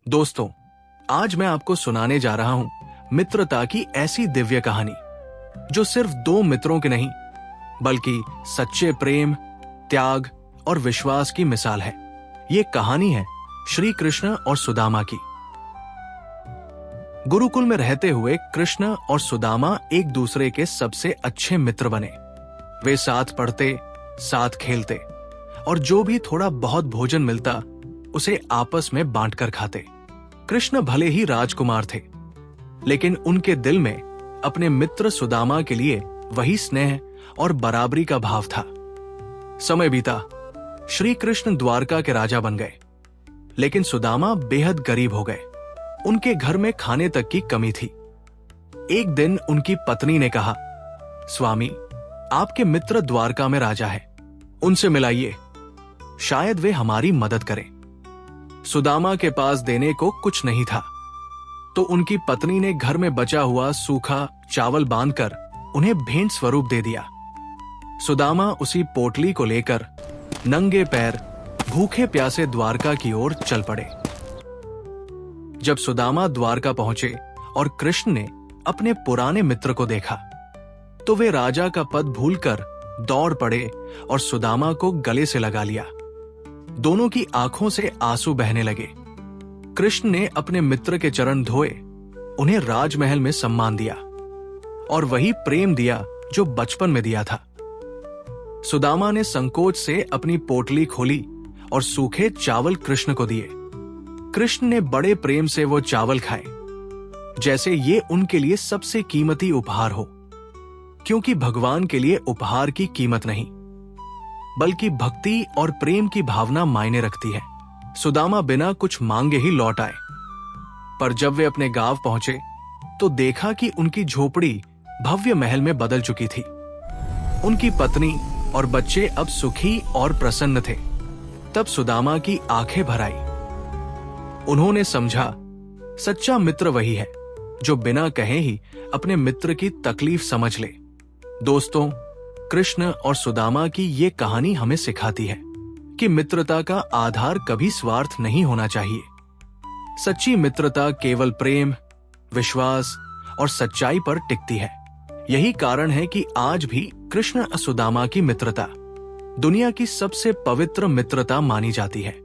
दोस्तों, आज मैं आपको सुनाने जा रहा हूं मित्रता की ऐसी दिव्य कहानी जो सिर्फ दो मित्रों की नहीं बल्कि सच्चे प्रेम, त्याग और विश्वास की मिसाल है। ये कहानी है श्री कृष्ण और सुदामा की। गुरुकुल में रहते हुए कृष्ण और सुदामा एक दूसरे के सबसे अच्छे मित्र बने। वे साथ पढ़ते, साथ खेलते और जो भी थोड़ा बहुत भोजन मिलता उसे आपस में बांटकर खाते। कृष्ण भले ही राजकुमार थे, लेकिन उनके दिल में अपने मित्र सुदामा के लिए वही स्नेह और बराबरी का भाव था। समय बीता, श्री कृष्ण द्वारका के राजा बन गए, लेकिन सुदामा बेहद गरीब हो गए। उनके घर में खाने तक की कमी थी। एक दिन उनकी पत्नी ने कहा, स्वामी, आपके मित्र द्वारका में राजा है, उनसे मिलाइए, शायद वे हमारी मदद करें। सुदामा के पास देने को कुछ नहीं था, तो उनकी पत्नी ने घर में बचा हुआ सूखा चावल बांधकर उन्हें भेंट स्वरूप दे दिया। सुदामा उसी पोटली को लेकर नंगे पैर भूखे प्यासे द्वारका की ओर चल पड़े। जब सुदामा द्वारका पहुंचे और कृष्ण ने अपने पुराने मित्र को देखा, तो वे राजा का पद भूलकर दौड़ पड़े और सुदामा को गले से लगा लिया। दोनों की आंखों से आंसू बहने लगे। कृष्ण ने अपने मित्र के चरण धोए, उन्हें राजमहल में सम्मान दिया और वही प्रेम दिया जो बचपन में दिया था। सुदामा ने संकोच से अपनी पोटली खोली और सूखे चावल कृष्ण को दिए। कृष्ण ने बड़े प्रेम से वो चावल खाए, जैसे ये उनके लिए सबसे कीमती उपहार हो, क्योंकि भगवान के लिए उपहार की कीमत नहीं बल्कि भक्ति और प्रेम की भावना मायने रखती है। सुदामा बिना कुछ मांगे ही लौट आए, पर जब वे अपने गांव पहुंचे तो देखा कि उनकी झोपड़ी भव्य महल में बदल चुकी थी। उनकी पत्नी और बच्चे अब सुखी और प्रसन्न थे। तब सुदामा की आंखें भर आई। उन्होंने समझा, सच्चा मित्र वही है जो बिना कहे ही अपने मित्र की तकलीफ समझ ले। दोस्तों, कृष्ण और सुदामा की ये कहानी हमें सिखाती है कि मित्रता का आधार कभी स्वार्थ नहीं होना चाहिए। सच्ची मित्रता केवल प्रेम, विश्वास और सच्चाई पर टिकती है। यही कारण है कि आज भी कृष्ण और सुदामा की मित्रता दुनिया की सबसे पवित्र मित्रता मानी जाती है।